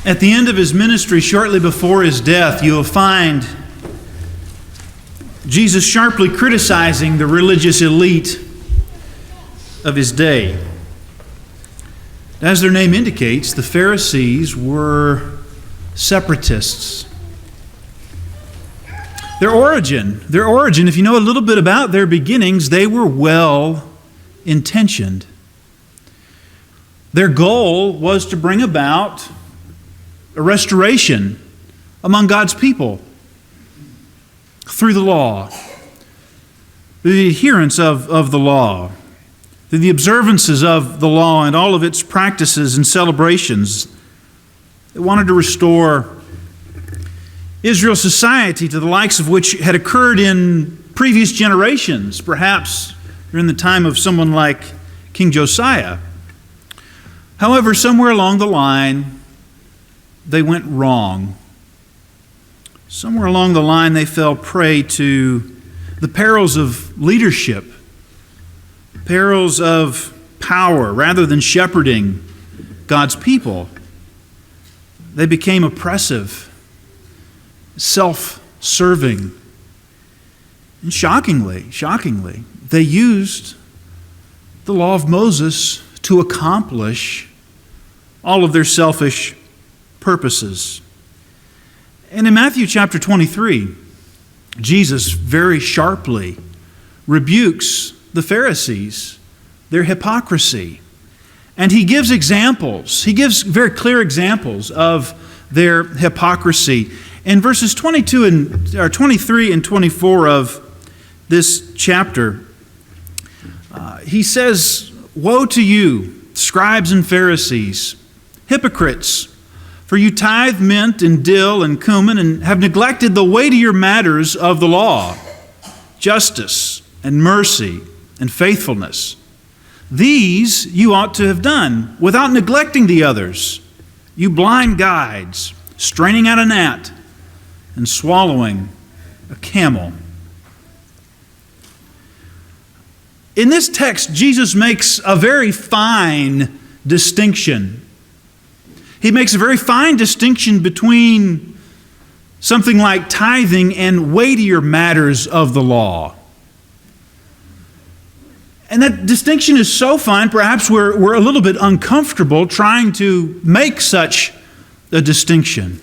At the end of his ministry, shortly before his death, you will find Jesus sharply criticizing the religious elite of his day. As their name indicates, the Pharisees were separatists. Their origin, if you know a little bit about their beginnings, they were well-intentioned. Their goal was to bring about a restoration among God's people through the law, through the adherence of the law, through the observances of the law and all of its practices and celebrations. They wanted to restore Israel's society to the likes of which had occurred in previous generations, perhaps during the time of someone like King Josiah. However, somewhere along the line, they went wrong. Somewhere along the line, they fell prey to the perils of leadership, perils of power, rather than shepherding God's people. They became oppressive, self-serving, and shockingly, they used the law of Moses to accomplish all of their selfish purposes. And in Matthew chapter 23, Jesus very sharply rebukes the Pharisees, their hypocrisy. And he gives examples. He gives very clear examples of their hypocrisy. In verses 23 and 24 of this chapter, he says, "Woe to you, scribes and Pharisees, hypocrites! For you tithe mint and dill and cumin and have neglected the weightier matters of the law, justice and mercy and faithfulness. These you ought to have done without neglecting the others. You blind guides, straining out a gnat and swallowing a camel." In this text, Jesus makes a very fine distinction. He makes a very fine distinction between something like tithing and weightier matters of the law. And that distinction is so fine, perhaps we're a little bit uncomfortable trying to make such a distinction.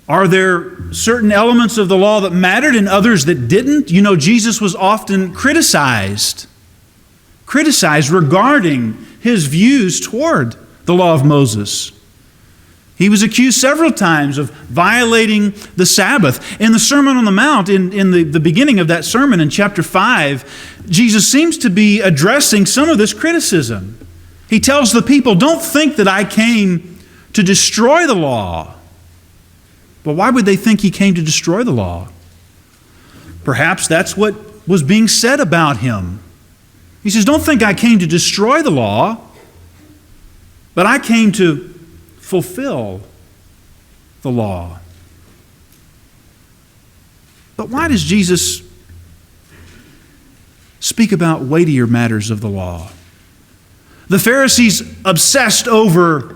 Are there certain elements of the law that mattered and others that didn't? You know, Jesus was often criticized regarding his views toward the law of Moses. He was accused several times of violating the Sabbath. In the Sermon on the Mount, in the beginning of that sermon in chapter 5, Jesus seems to be addressing some of this criticism. He tells the people, "Don't think that I came to destroy the law." But why would they think he came to destroy the law? Perhaps that's what was being said about him. He says, "Don't think I came to destroy the law, but I came to fulfill the law." But why does Jesus speak about weightier matters of the law? The Pharisees obsessed over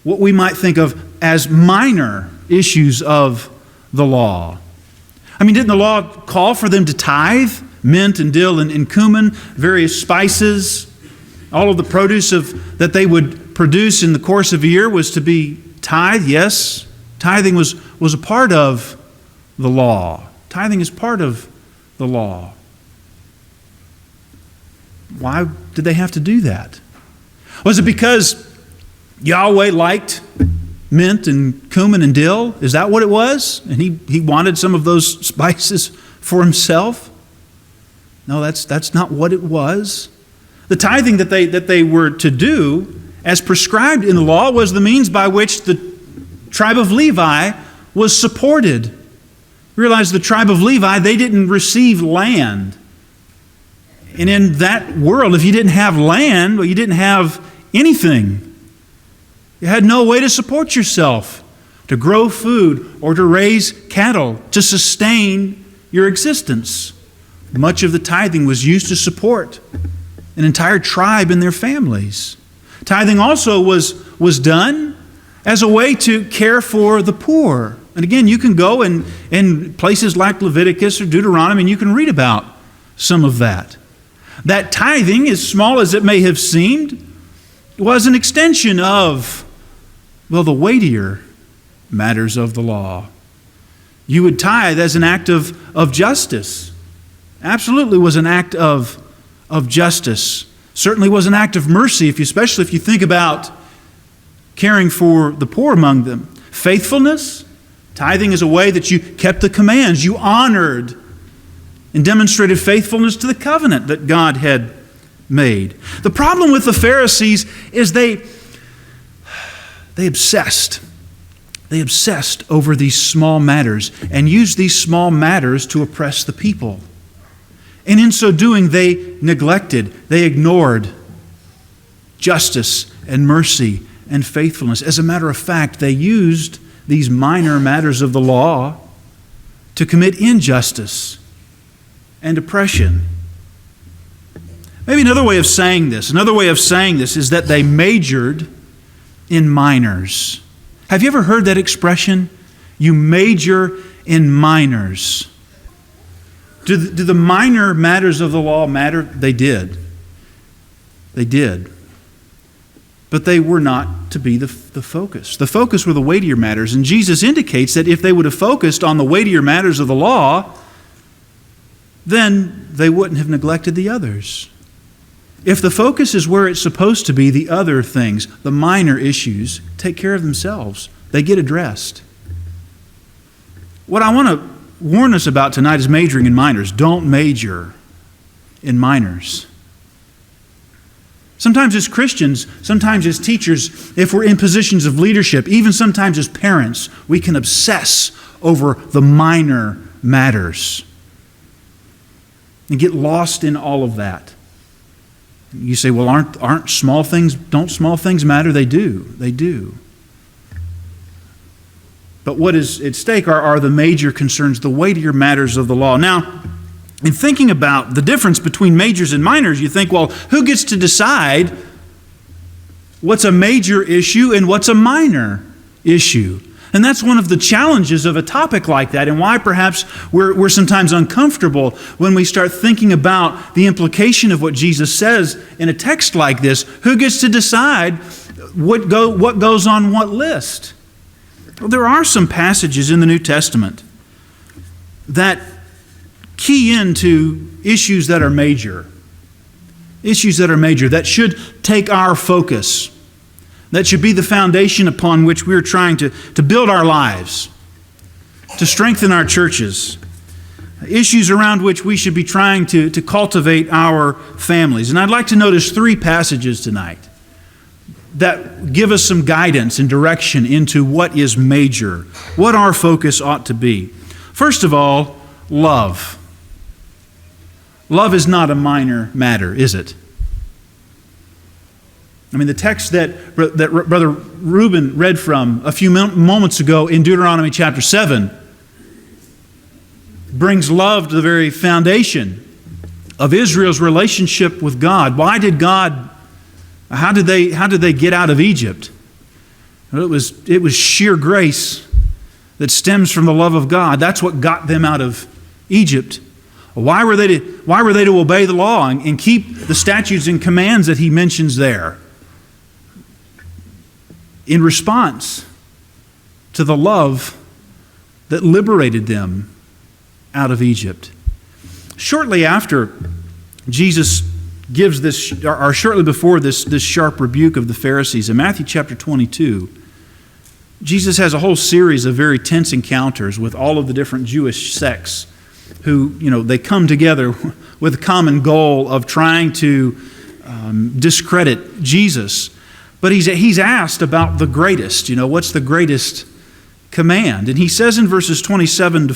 what we might think of as minor issues of the law. I mean, didn't the law call for them to tithe mint and dill and cumin, various spices? All of the produce that they would produce in the course of a year was to be tithed. Yes, tithing was a part of the law. Tithing is part of the law. Why did they have to do that? Was it because Yahweh liked mint and cumin and dill? Is that what it was? And he wanted some of those spices for himself? No, that's not what it was. The tithing that they were to do, as prescribed in the law, was the means by which the tribe of Levi was supported. Realize the tribe of Levi, they didn't receive land. And in that world, if you didn't have land, well, you didn't have anything. You had no way to support yourself, to grow food or to raise cattle, to sustain your existence. Much of the tithing was used to support an entire tribe and their families. Tithing also was done as a way to care for the poor. And again, you can go in places like Leviticus or Deuteronomy, and you can read about some of that. That tithing, as small as it may have seemed, was an extension of, well, the weightier matters of the law. You would tithe as an act of justice. Absolutely was an act of justice. Certainly was an act of mercy, especially if you think about caring for the poor among them. Faithfulness. Tithing is a way that you kept the commands. You honored and demonstrated faithfulness to the covenant that God had made. The problem with the Pharisees is they obsessed. They obsessed over these small matters and used these small matters to oppress the people. And in so doing, they neglected, they ignored justice and mercy and faithfulness. As a matter of fact, they used these minor matters of the law to commit injustice and oppression. Maybe another way of saying this is that they majored in minors. Have you ever heard that expression? You major in minors. Do the minor matters of the law matter? They did. They did. But they were not to be the focus. The focus were the weightier matters. And Jesus indicates that if they would have focused on the weightier matters of the law, then they wouldn't have neglected the others. If the focus is where it's supposed to be, the other things, the minor issues, take care of themselves. They get addressed. What I want to warn us about tonight is majoring in minors. Don't major in minors. Sometimes as Christians, sometimes as teachers, if we're in positions of leadership, even sometimes as parents, we can obsess over the minor matters and get lost in all of that. You say, well, aren't small things, don't small things matter? They do. They do. But what is at stake are the major concerns, the weightier matters of the law. Now, in thinking about the difference between majors and minors, you think, well, who gets to decide what's a major issue and what's a minor issue? And that's one of the challenges of a topic like that, and why perhaps we're sometimes uncomfortable when we start thinking about the implication of what Jesus says in a text like this. Who gets to decide what goes on what list? Well, there are some passages in the New Testament that key into issues that are major. Issues that are major, that should take our focus. That should be the foundation upon which we're trying to build our lives, to strengthen our churches. Issues around which we should be trying to cultivate our families. And I'd like to notice 3 passages tonight that give us some guidance and direction into what is major, what our focus ought to be. First of all, love. Love is not a minor matter, is it? I mean, the text that Brother Reuben read from a few moments ago in Deuteronomy chapter 7 brings love to the very foundation of Israel's relationship with God. How did they get out of Egypt? Well, it was sheer grace that stems from the love of God. That's what got them out of Egypt. Why were they to obey the law and keep the statutes and commands that he mentions there? In response to the love that liberated them out of Egypt. Shortly after Jesus gives this, or shortly before this sharp rebuke of the Pharisees, in Matthew chapter 22, Jesus has a whole series of very tense encounters with all of the different Jewish sects who, they come together with a common goal of trying to discredit Jesus. But he's asked about the greatest, what's the greatest command? And he says in verses 37 to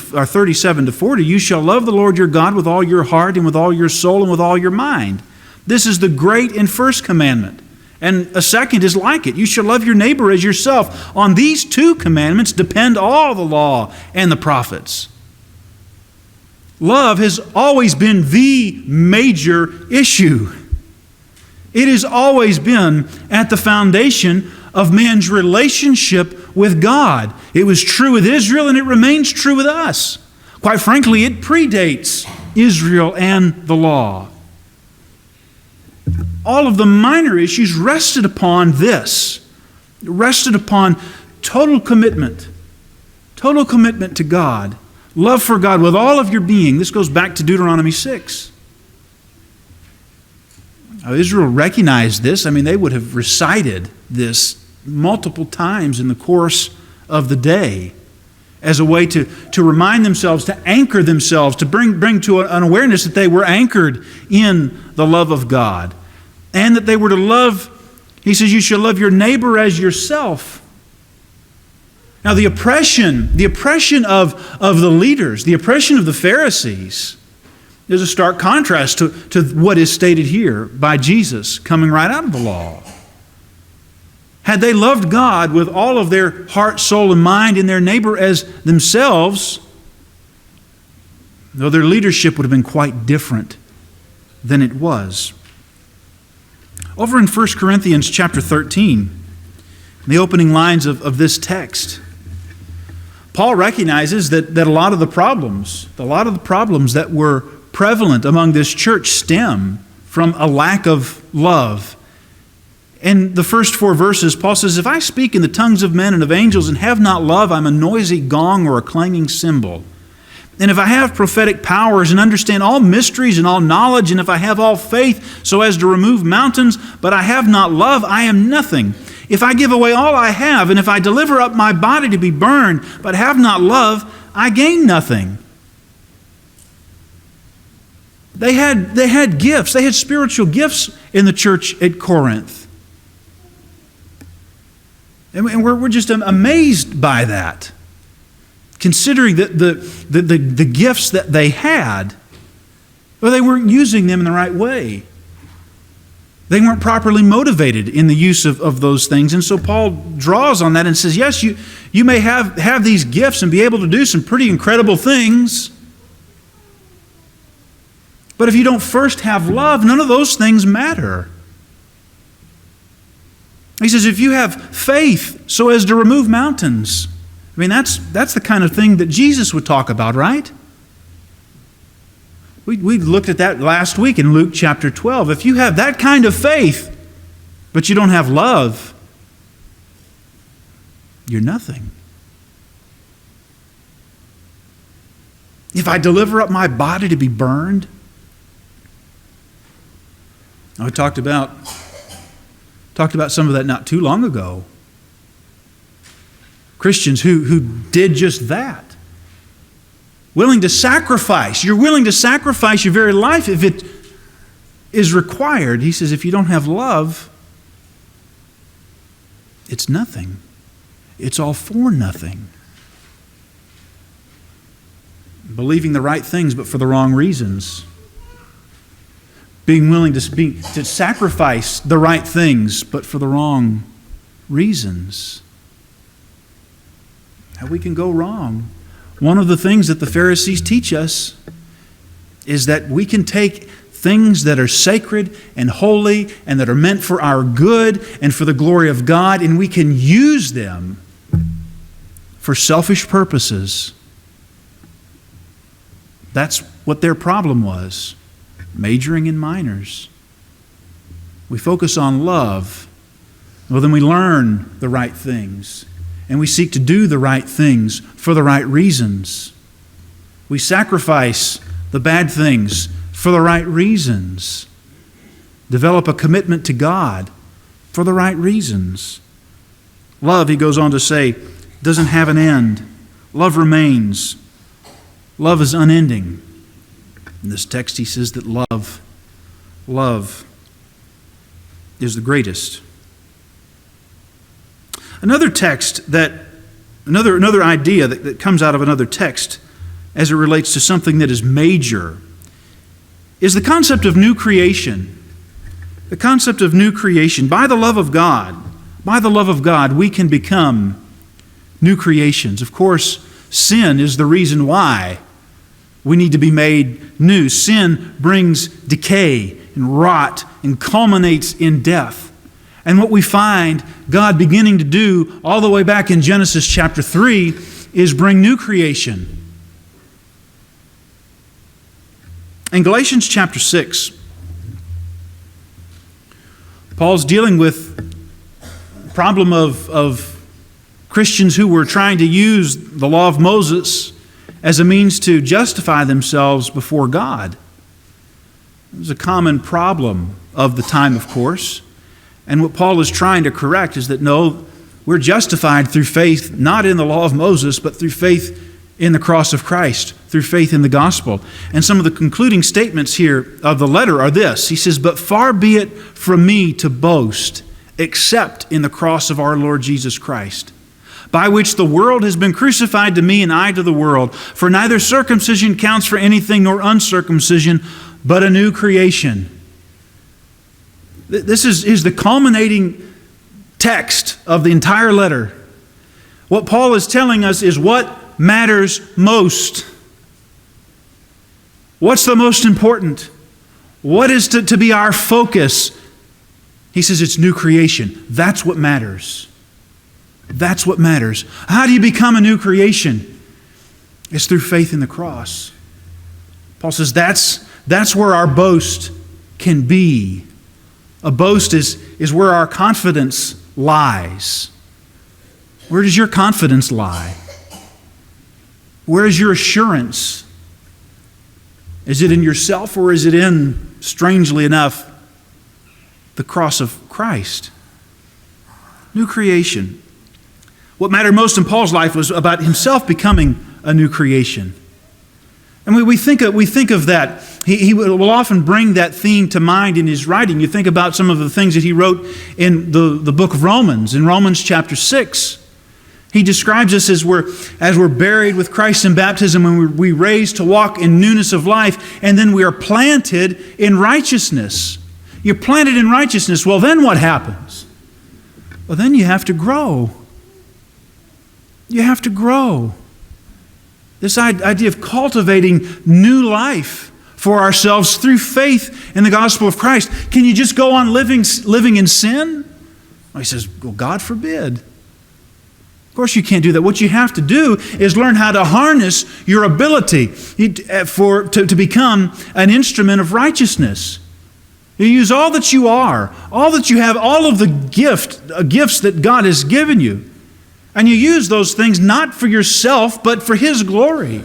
40, you shall love the Lord your God with all your heart and with all your soul and with all your mind. This is the great and first commandment. And a second is like it. You shall love your neighbor as yourself. On these 2 commandments depend all the law and the prophets. Love has always been the major issue. It has always been at the foundation of man's relationship with God. It was true with Israel and it remains true with us. Quite frankly, it predates Israel and the law. All of the minor issues rested upon this. It rested upon total commitment to God, love for God with all of your being. This goes back to Deuteronomy 6. Now, Israel recognized this. I mean, they would have recited this multiple times in the course of the day as a way to remind themselves, to anchor themselves, to bring to an awareness that they were anchored in the love of God and that they were to love. He says, you shall love your neighbor as yourself. Now, the oppression of the leaders, the oppression of the Pharisees, there's a stark contrast to what is stated here by Jesus coming right out of the law. Had they loved God with all of their heart, soul, and mind and their neighbor as themselves, though their leadership would have been quite different than it was. Over in 1 Corinthians chapter 13, the opening lines of this text, Paul recognizes that a lot of the problems that were prevalent among this church stem from a lack of love. In the first 4 verses, Paul says, if I speak in the tongues of men and of angels and have not love, I'm a noisy gong or a clanging cymbal. And if I have prophetic powers and understand all mysteries and all knowledge, and if I have all faith so as to remove mountains, but I have not love, I am nothing. If I give away all I have, and if I deliver up my body to be burned, but have not love, I gain nothing. They had gifts. They had spiritual gifts in the church at Corinth. And we're just amazed by that. Considering the gifts that they had, but they weren't using them in the right way. They weren't properly motivated in the use of those things. And so Paul draws on that and says, yes, you may have these gifts and be able to do some pretty incredible things. But if you don't first have love, none of those things matter. He says, if you have faith so as to remove mountains, I mean, that's the kind of thing that Jesus would talk about, right? We looked at that last week in Luke chapter 12. If you have that kind of faith, but you don't have love, you're nothing. If I deliver up my body to be burned, I talked about some of that not too long ago. Christians who did just that. Willing to sacrifice. You're willing to sacrifice your very life if it is required. He says if you don't have love, it's nothing. It's all for nothing. Believing the right things but for the wrong reasons. Being willing to sacrifice the right things but for the wrong reasons. How we can go wrong. One of the things that the Pharisees teach us is that we can take things that are sacred and holy and that are meant for our good and for the glory of God, and we can use them for selfish purposes. That's what their problem was, majoring in minors. We focus on love. Well, then we learn the right things. And we seek to do the right things for the right reasons. We sacrifice the bad things for the right reasons. Develop a commitment to God for the right reasons. Love, he goes on to say, doesn't have an end. Love remains. Love is unending. In this text he says that love is the greatest. Another idea that comes out of another text as it relates to something that is major is the concept of new creation. The concept of new creation. By the love of God, we can become new creations. Of course, sin is the reason why we need to be made new. Sin brings decay and rot and culminates in death. And what we find God beginning to do all the way back in Genesis chapter 3 is bring new creation. In Galatians chapter 6, Paul's dealing with the problem of Christians who were trying to use the law of Moses as a means to justify themselves before God. It was a common problem of the time, of course. And what Paul is trying to correct is that no, we're justified through faith, not in the law of Moses, but through faith in the cross of Christ, through faith in the gospel. And some of the concluding statements here of the letter are this. He says, "But far be it from me to boast, except in the cross of our Lord Jesus Christ, by which the world has been crucified to me and I to the world. For neither circumcision counts for anything nor uncircumcision, but a new creation." This is the culminating text of the entire letter. What Paul is telling us is what matters most. What's the most important? What is to be our focus? He says it's new creation. That's what matters. That's what matters. How do you become a new creation? It's through faith in the cross. Paul says that's where our boast can be. A boast is where our confidence lies. Where does your confidence lie? Where is your assurance? Is it in yourself, or is it in, strangely enough, the cross of Christ? New creation. What mattered most in Paul's life was about himself becoming a new creation. And we think of that. He will often bring that theme to mind in his writing. You think about some of the things that he wrote in the book of Romans, in Romans chapter 6. He describes us as we're buried with Christ in baptism, and we raised to walk in newness of life, and then we are planted in righteousness. You're planted in righteousness. Well, then what happens? Well, then you have to grow. You have to grow. This idea of cultivating new life for ourselves through faith in the gospel of Christ. Can you just go on living in sin? Well, he says, well, God forbid. Of course you can't do that. What you have to do is learn how to harness your ability to become an instrument of righteousness. You use all that you are, all that you have, all of the gifts that God has given you. And you use those things not for yourself, but for His glory.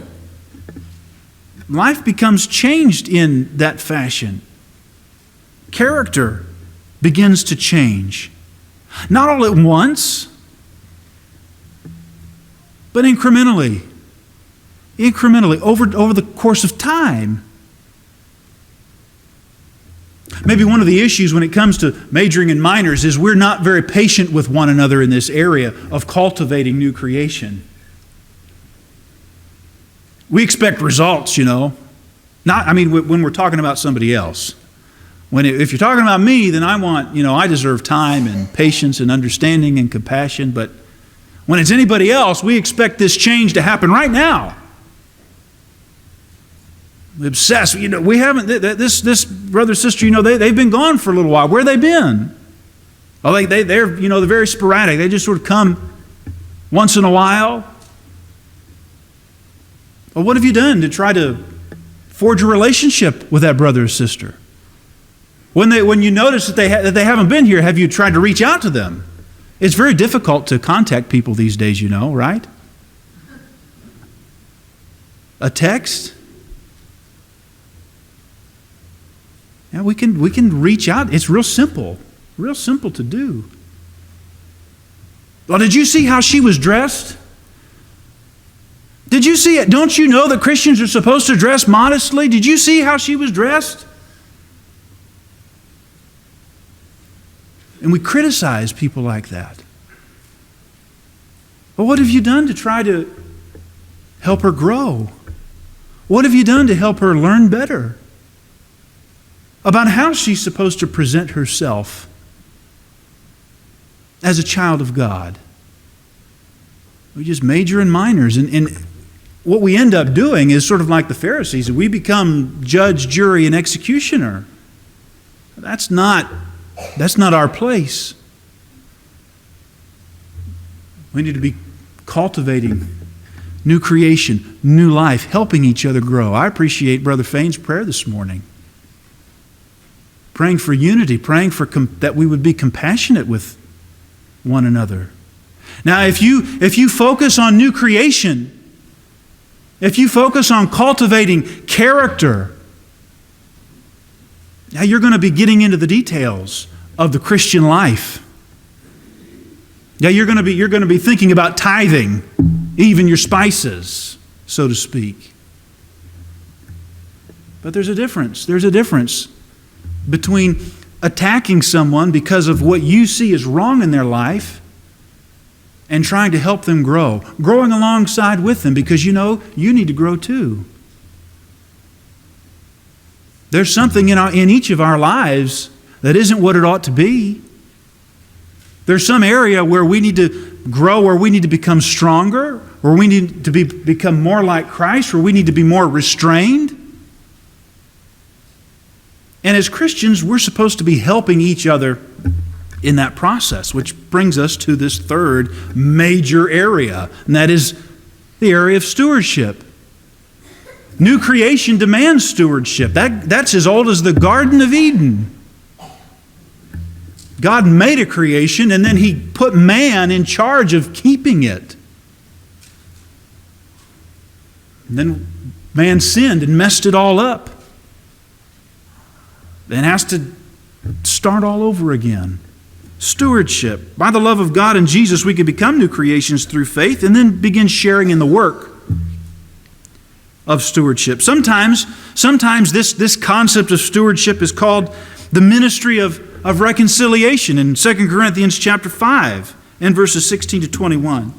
Life becomes changed in that fashion. Character begins to change. Not all at once, but incrementally. Incrementally, over the course of time. Maybe one of the issues when it comes to majoring in minors is we're not very patient with one another in this area of cultivating new creation. We expect results, you know. When we're talking about somebody else. If you're talking about me, then I deserve time and patience and understanding and compassion. But when it's anybody else, we expect this change to happen right now. Obsessed. We haven't. This brother, sister. They've been gone for a little while. Where have they been? Well, they're they're very sporadic. They just sort of come once in a while. Well, what have you done to try to forge a relationship with that brother or sister? When you notice that they haven't been here, have you tried to reach out to them? It's very difficult to contact people these days, right? A text. Yeah, we can reach out. It's real simple to do. Well, did you see how she was dressed? Did you see it? Don't you know that Christians are supposed to dress modestly? Did you see how she was dressed? And we criticize people like that. But what have you done to try to help her grow? What have you done to help her learn better about how she's supposed to present herself as a child of God? We just major in minors. And what we end up doing is sort of like the Pharisees. We become judge, jury, and executioner. That's not our place. We need to be cultivating new creation, new life, helping each other grow. I appreciate Brother Fain's prayer this morning. Praying for unity, praying for that we would be compassionate with one another. Now, if you focus on new creation, if you focus on cultivating character, now you're going to be getting into the details of the Christian life. Yeah, you're going to be thinking about tithing, even your spices, so to speak. But there's a difference. There's a difference between attacking someone because of what you see is wrong in their life and trying to help them grow. Growing alongside with them because you know you need to grow too. There's something in each of our lives that isn't what it ought to be. There's some area where we need to grow, where we need to become stronger, where we need to become more like Christ, where we need to be more restrained. And as Christians, we're supposed to be helping each other in that process, which brings us to this third major area, and that is the area of stewardship. New creation demands stewardship. That's as old as the Garden of Eden. God made a creation and then He put man in charge of keeping it. And then man sinned and messed it all up. And has to start all over again. Stewardship. By the love of God and Jesus, we can become new creations through faith and then begin sharing in the work of stewardship. Sometimes this concept of stewardship is called the ministry of reconciliation in 2 Corinthians chapter 5 and verses 16 to 21.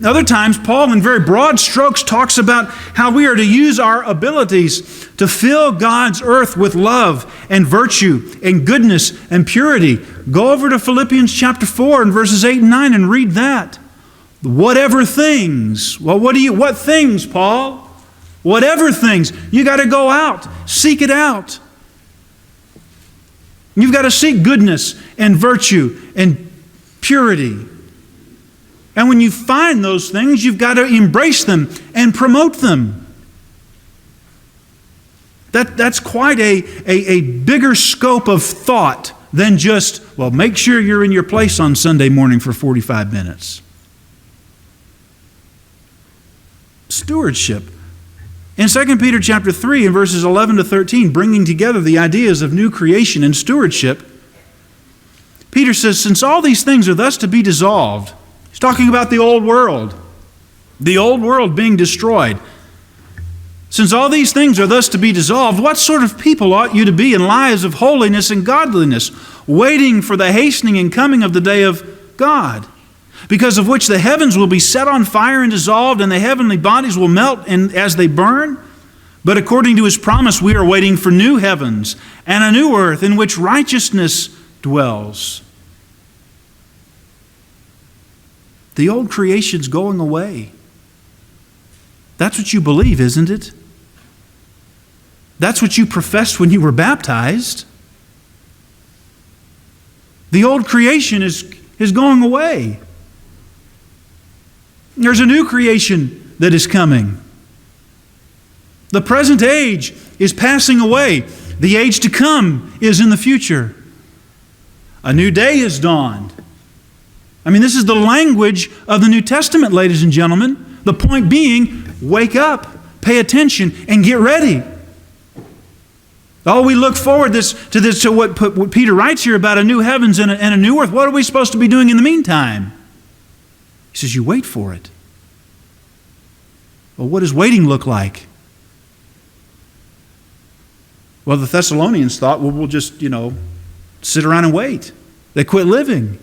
Other times, Paul, in very broad strokes, talks about how we are to use our abilities to fill God's earth with love and virtue and goodness and purity. Go over to Philippians chapter 4 and verses 8 and 9 and read that. Whatever things. Well, what things, Paul? Whatever things. You got to go out. Seek it out. You've got to seek goodness and virtue and purity. And when you find those things, you've got to embrace them and promote them. That's quite a bigger scope of thought than just, well, make sure you're in your place on Sunday morning for 45 minutes. Stewardship. In 2 Peter chapter 3 and verses 11 to 13, bringing together the ideas of new creation and stewardship, Peter says, since all these things are thus to be dissolved, he's talking about the old world being destroyed. Since all these things are thus to be dissolved, what sort of people ought you to be in lives of holiness and godliness, waiting for the hastening and coming of the day of God, because of which the heavens will be set on fire and dissolved, and the heavenly bodies will melt as they burn? But according to His promise, we are waiting for new heavens and a new earth in which righteousness dwells. The old creation's going away. That's what you believe, isn't it? That's what you professed when you were baptized. The old creation is going away. There's a new creation that is coming. The present age is passing away. The age to come is in the future. A new day has dawned. I mean, this is the language of the New Testament, ladies and gentlemen. The point being, wake up, pay attention, and get ready. Oh, we look forward to what Peter writes here about a new heavens and a new earth. What are we supposed to be doing in the meantime? He says, you wait for it. Well, what does waiting look like? Well, the Thessalonians thought, well, we'll just, sit around and wait. They quit living.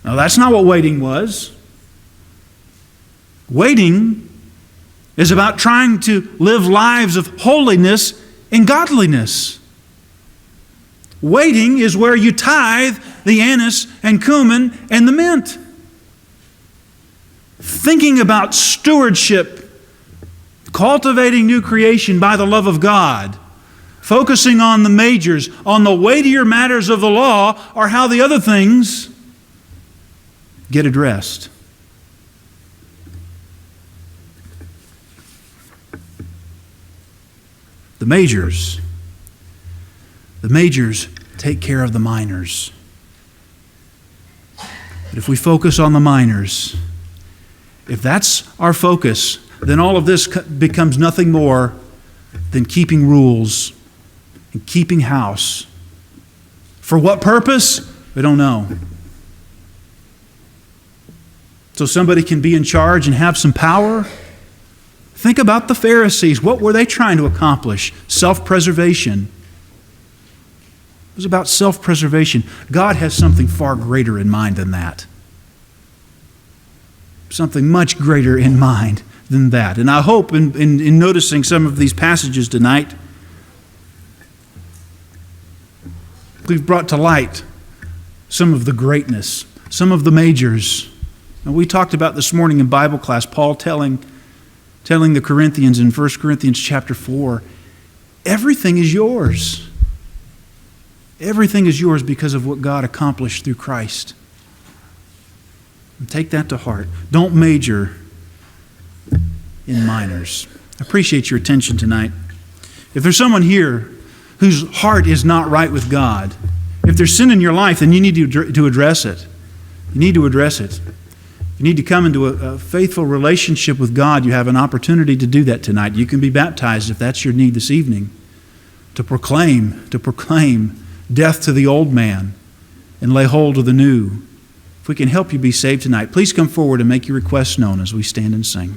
No, that's not what waiting was. Waiting is about trying to live lives of holiness and godliness. Waiting is where you tithe the anise and cumin and the mint. Thinking about stewardship, cultivating new creation by the love of God, focusing on the majors, on the weightier matters of the law, are how the other things get addressed. The majors take care of the minors. But if we focus on the minors, if that's our focus, then all of this becomes nothing more than keeping rules and keeping house. For what purpose? We don't know. So somebody can be in charge and have some power. Think about the Pharisees. What were they trying to accomplish? Self-preservation. It was about self-preservation. God has something far greater in mind than that. Something much greater in mind than that. And I hope in noticing some of these passages tonight, we've brought to light some of the greatness, some of the majors. And we talked about this morning in Bible class, Paul telling the Corinthians in 1 Corinthians chapter 4, everything is yours. Everything is yours because of what God accomplished through Christ. And take that to heart. Don't major in minors. I appreciate your attention tonight. If there's someone here whose heart is not right with God, if there's sin in your life, then you need to address it. You need to address it. You need to come into a faithful relationship with God. You have an opportunity to do that tonight. You can be baptized if that's your need this evening. To proclaim death to the old man and lay hold of the new. If we can help you be saved tonight, please come forward and make your requests known as we stand and sing.